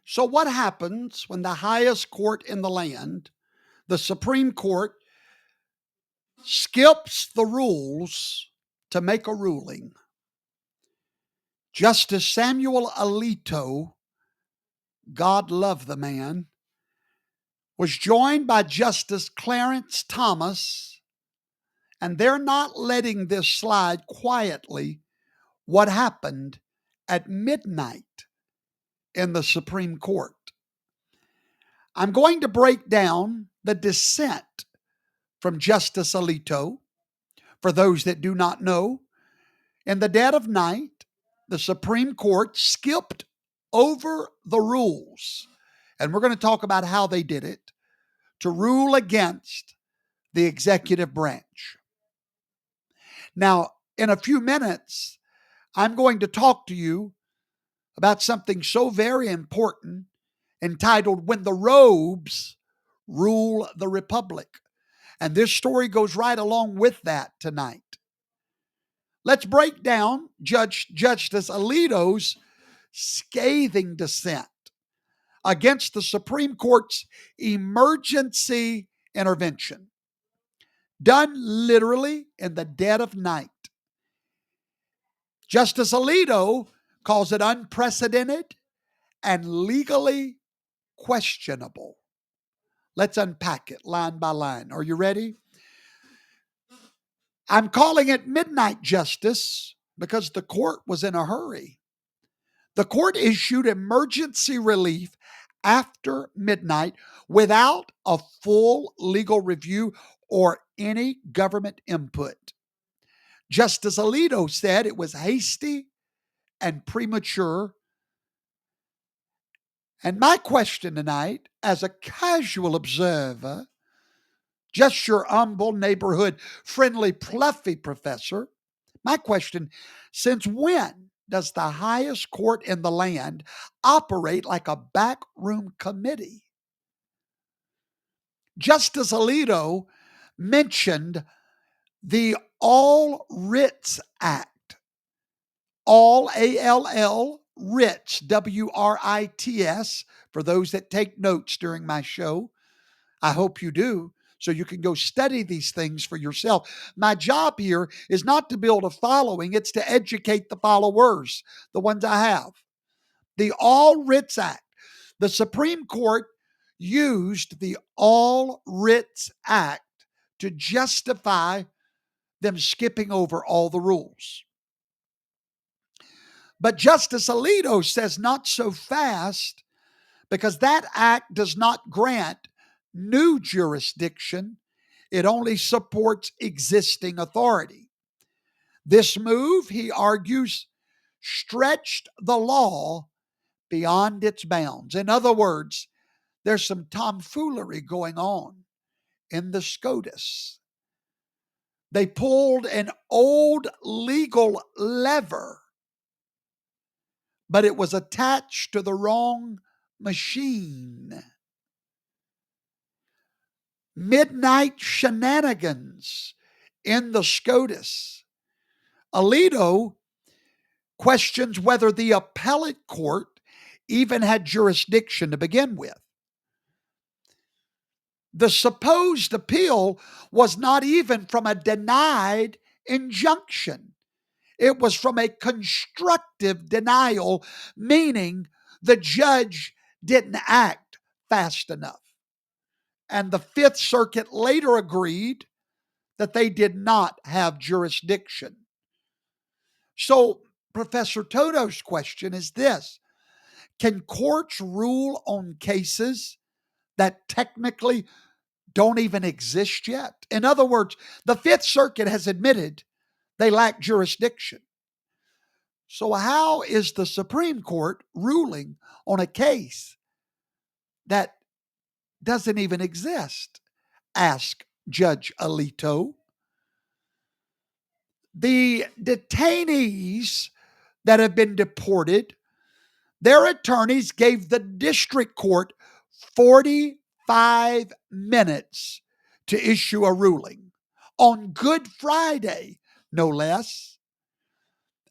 So, what happens when the highest court in the land, the Supreme Court, skips the rules to make a ruling? Justice Samuel Alito, God love the man, was joined by Justice Clarence Thomas, and they're not letting this slide quietly. What happened at midnight in the Supreme Court? I'm going to break down the dissent from Justice Alito. For those that do not know, in the dead of night, the Supreme Court skipped over the rules, and we're going to talk about how they did it, to rule against the executive branch. Now, in a few minutes, I'm going to talk to you about something so very important entitled When the Robes Rule the Republic. And this story goes right along with that tonight. Let's break down Justice Alito's scathing dissent against the Supreme Court's emergency intervention, done literally in the dead of night. Justice Alito calls it unprecedented and legally questionable. Let's unpack it line by line. Are you ready? I'm calling it midnight justice because the court was in a hurry. The court issued emergency relief after midnight without a full legal review or any government input. Justice Alito said it was hasty and premature. And my question tonight, as a casual observer, just your humble neighborhood friendly fluffy professor, my question, since when does the highest court in the land operate like a backroom committee? Justice Alito mentioned the All Writs Act, all ALL writs, WRITS, for those that take notes during my show. I hope you do, so you can go study these things for yourself. My job here is not to build a following, it's to educate the followers, the ones I have. The All Writs Act. The Supreme Court used the All Writs Act to justify them skipping over all the rules. But Justice Alito says not so fast, because that act does not grant new jurisdiction. It only supports existing authority. This move, he argues, stretched the law beyond its bounds. In other words, there's some tomfoolery going on in the SCOTUS. They pulled an old legal lever, but it was attached to the wrong machine. Midnight shenanigans in the SCOTUS. Alito questions whether the appellate court even had jurisdiction to begin with. The supposed appeal was not even from a denied injunction. It was from a constructive denial, meaning the judge didn't act fast enough. And the Fifth Circuit later agreed that they did not have jurisdiction. So, Professor Toto's question is this: can courts rule on cases that technically don't even exist yet? In other words, the Fifth Circuit has admitted they lack jurisdiction. So, how is the Supreme Court ruling on a case that doesn't even exist? Asked Judge Alito. The detainees that have been deported, their attorneys gave the district court 45 minutes to issue a ruling on Good Friday, no less.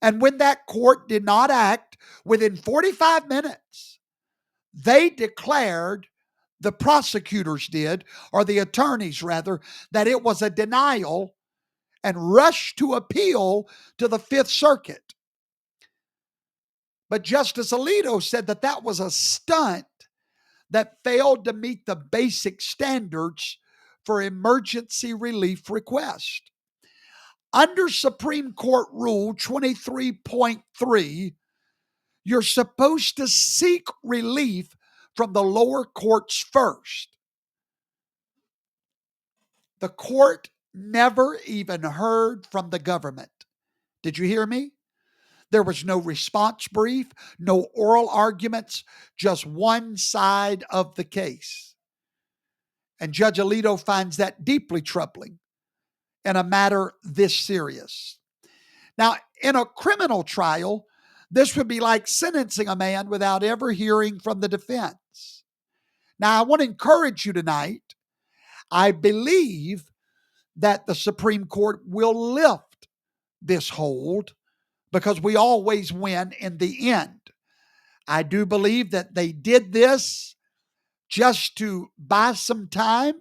And when that court did not act within 45 minutes, They declared, the prosecutors did, or the attorneys rather, that it was a denial and rushed to appeal to the Fifth Circuit. But Justice Alito said that that was a stunt that failed to meet the basic standards for emergency relief request. Under Supreme Court Rule 23.3, you're supposed to seek relief from the lower courts first. The court never even heard from the government. Did you hear me? There was no response brief, no oral arguments, just one side of the case. And Judge Alito finds that deeply troubling in a matter this serious. Now, in a criminal trial, this would be like sentencing a man without ever hearing from the defense. Now, I want to encourage you tonight. I believe that the Supreme Court will lift this hold because we always win in the end. I do believe that they did this just to buy some time,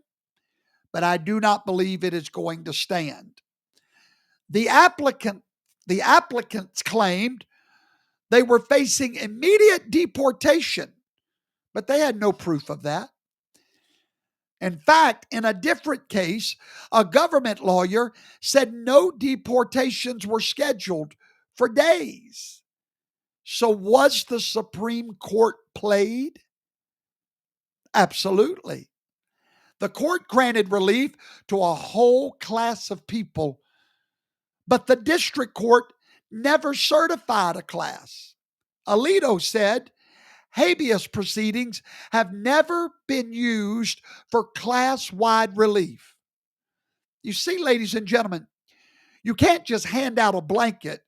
but I do not believe it is going to stand. The applicants claimed they were facing immediate deportation, but they had no proof of that. In fact, in a different case, a government lawyer said no deportations were scheduled for days. So was the Supreme Court played? Absolutely. The court granted relief to a whole class of people, but the district court never certified a class. Alito said habeas proceedings have never been used for class-wide relief. You see, ladies and gentlemen, you can't just hand out a blanket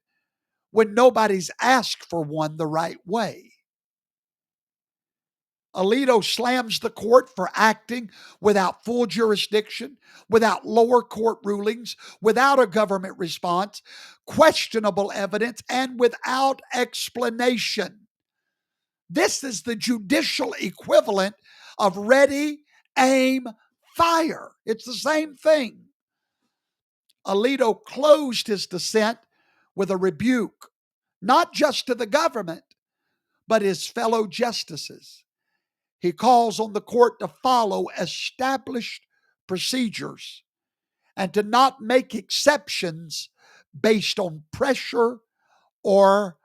when nobody's asked for one the right way. Alito slams the court for acting without full jurisdiction, without lower court rulings, without a government response, questionable evidence, and without explanation. This is the judicial equivalent of ready, aim, fire. It's the same thing. Alito closed his dissent with a rebuke, not just to the government, but his fellow justices. He calls on the court to follow established procedures and to not make exceptions based on pressure or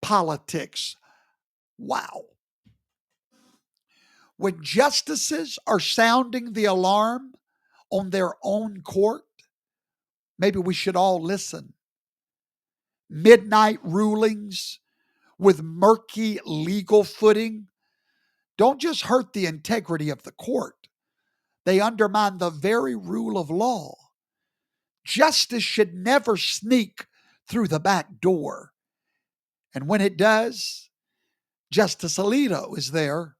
politics. Wow. When justices are sounding the alarm on their own court, maybe we should all listen. Midnight rulings with murky legal footing don't just hurt the integrity of the court, they undermine the very rule of law. Justice should never sneak through the back door. And when it does, Justice Alito is there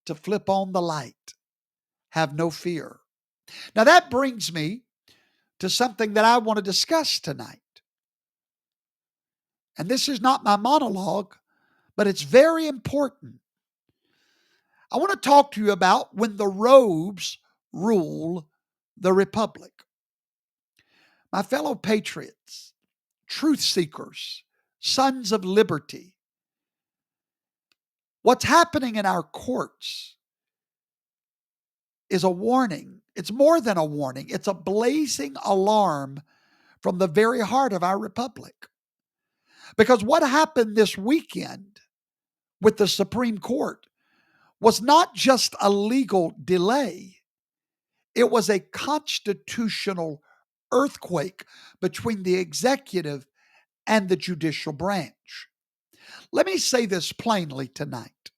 to flip on the light. Have no fear. Now that brings me to something that I want to discuss tonight. And this is not my monologue, but it's very important. I want to talk to you about when the robes rule the republic. My fellow patriots, truth seekers, sons of liberty, what's happening in our courts is a warning. It's more than a warning. It's a blazing alarm from the very heart of our republic. Because what happened this weekend with the Supreme Court was not just a legal delay, it was a constitutional earthquake between the executive and the judicial branch. Let me say this plainly tonight.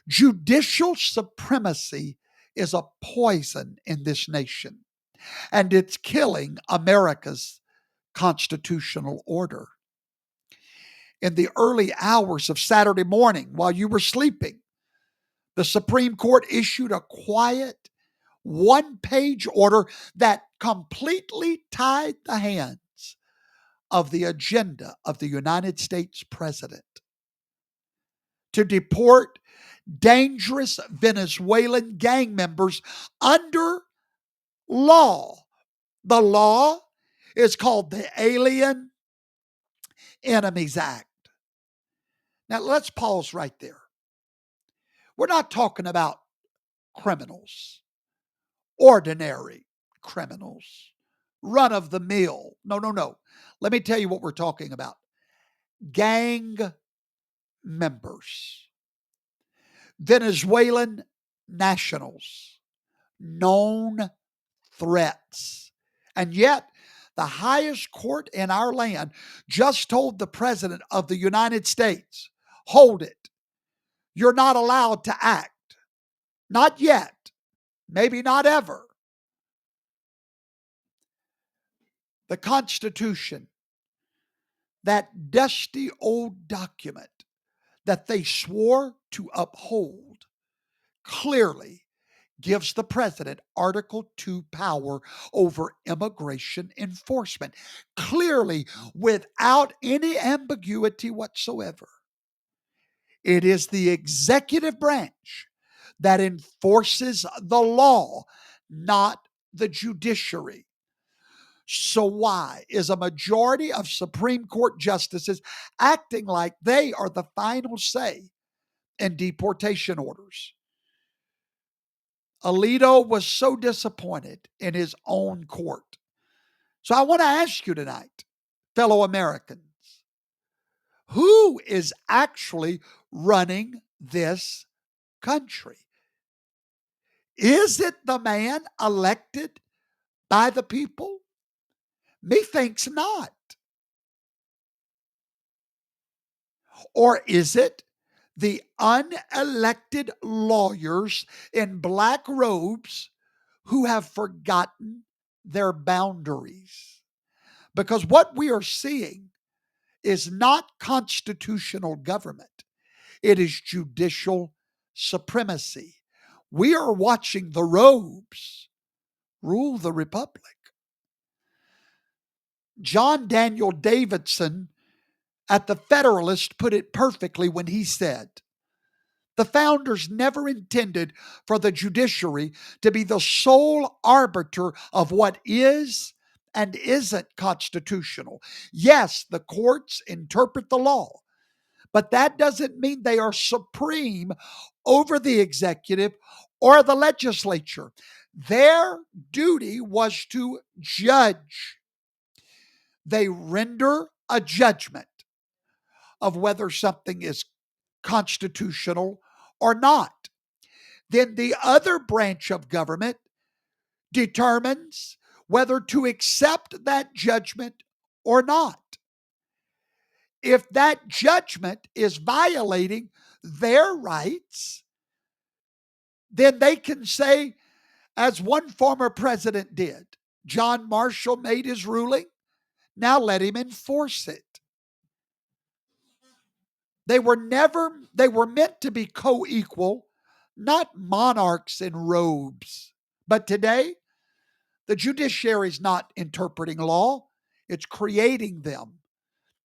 Judicial supremacy is a poison in this nation, and it's killing America's constitutional order. In the early hours of Saturday morning, while you were sleeping, the Supreme Court issued a quiet, one-page order that completely tied the hands of the agenda of the United States president to deport dangerous Venezuelan gang members under law. The law is called the Alien Enemies Act. Now, let's pause right there. We're not talking about criminals, ordinary criminals, run of the mill. No. Let me tell you what we're talking about. Gang members, Venezuelan nationals, known threats. And yet, the highest court in our land just told the President of the United States, hold it. You're not allowed to act. Not yet. Maybe not ever. The Constitution, that dusty old document that they swore to uphold, clearly gives the president Article 2 power over immigration enforcement, clearly without any ambiguity whatsoever. It is the executive branch that enforces the law, not the judiciary. So why is a majority of Supreme Court justices acting like they are the final say in deportation orders? Alito was so disappointed in his own court. So I want to ask you tonight, fellow Americans, who is actually running this country? Is it the man elected by the people? Methinks not. Or is it the unelected lawyers in black robes who have forgotten their boundaries? Because what we are seeing is not constitutional government, it is judicial supremacy. We are watching the robes rule the republic. John Daniel Davidson at the Federalist put it perfectly when he said, the founders never intended for the judiciary to be the sole arbiter of what is and isn't constitutional. Yes, the courts interpret the law, but that doesn't mean they are supreme over the executive or the legislature. Their duty was to judge. They render a judgment of whether something is constitutional or not. Then the other branch of government determines whether to accept that judgment or not. If that judgment is violating their rights, then they can say, as one former president did, John Marshall made his ruling, now let him enforce it. They were meant to be co-equal, not monarchs in robes. But today, the judiciary is not interpreting law, it's creating them.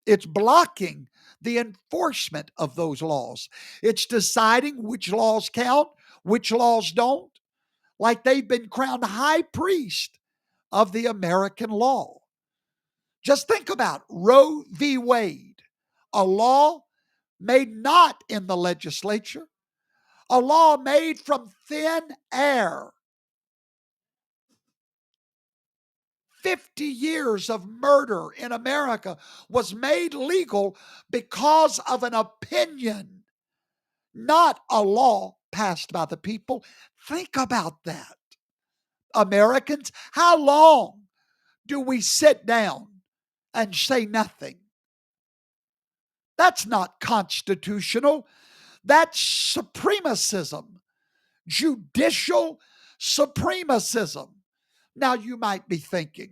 It's blocking the enforcement of those laws. It's deciding which laws count, which laws don't, like they've been crowned high priest of the American law. Just think about Roe v. Wade, a law made not in the legislature, a law made from thin air. 50 years of murder in America was made legal because of an opinion, not a law passed by the people. Think about that. Americans, how long do we sit down and say nothing? That's not constitutional. That's supremacism, judicial supremacism. Now you might be thinking,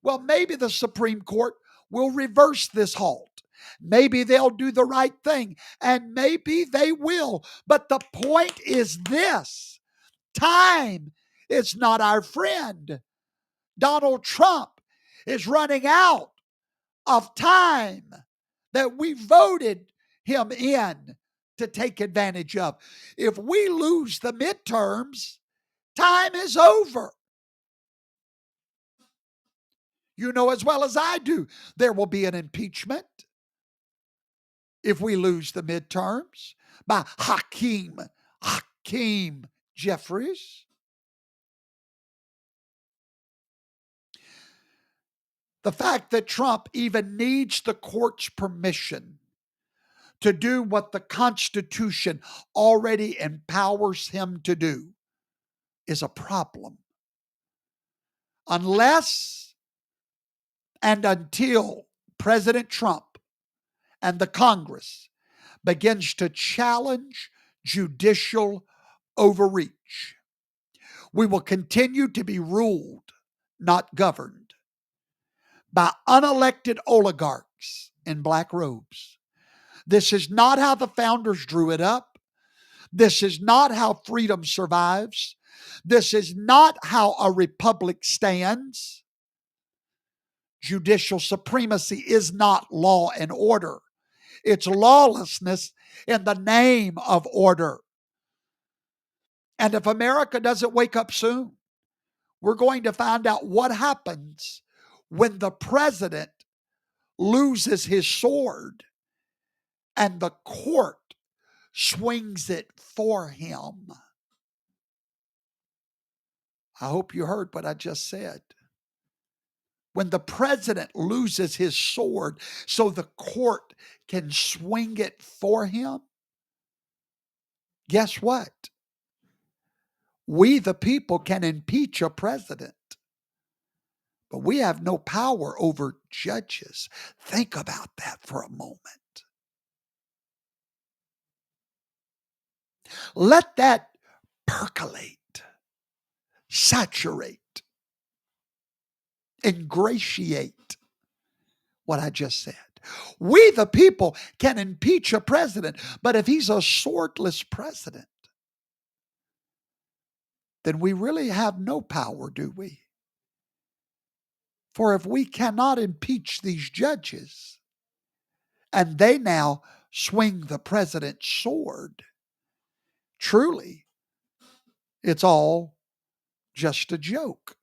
well, maybe the Supreme Court will reverse this halt. Maybe they'll do the right thing, and maybe they will. But the point is this: time is not our friend. Donald Trump is running out of time that we voted him in to take advantage of. If we lose the midterms, time is over. You know as well as I do, there will be an impeachment if we lose the midterms by Hakeem Jeffries. The fact that Trump even needs the court's permission to do what the Constitution already empowers him to do is a problem. Unless and until President Trump and the Congress begins to challenge judicial overreach, we will continue to be ruled, not governed, by unelected oligarchs in black robes. This is not how the founders drew it up. This is not how freedom survives. This is not how a republic stands. Judicial supremacy is not law and order. It's lawlessness in the name of order. And if America doesn't wake up soon, we're going to find out what happens when the president loses his sword and the court swings it for him. I hope you heard what I just said. When the president loses his sword so the court can swing it for him, guess what? We, the people, can impeach a president, but we have no power over judges. Think about that for a moment. Let that percolate, saturate, ingratiate what I just said. We, the people, can impeach a president, but if he's a swordless president, then we really have no power, do we? For if we cannot impeach these judges, and they now swing the president's sword, truly, it's all just a joke.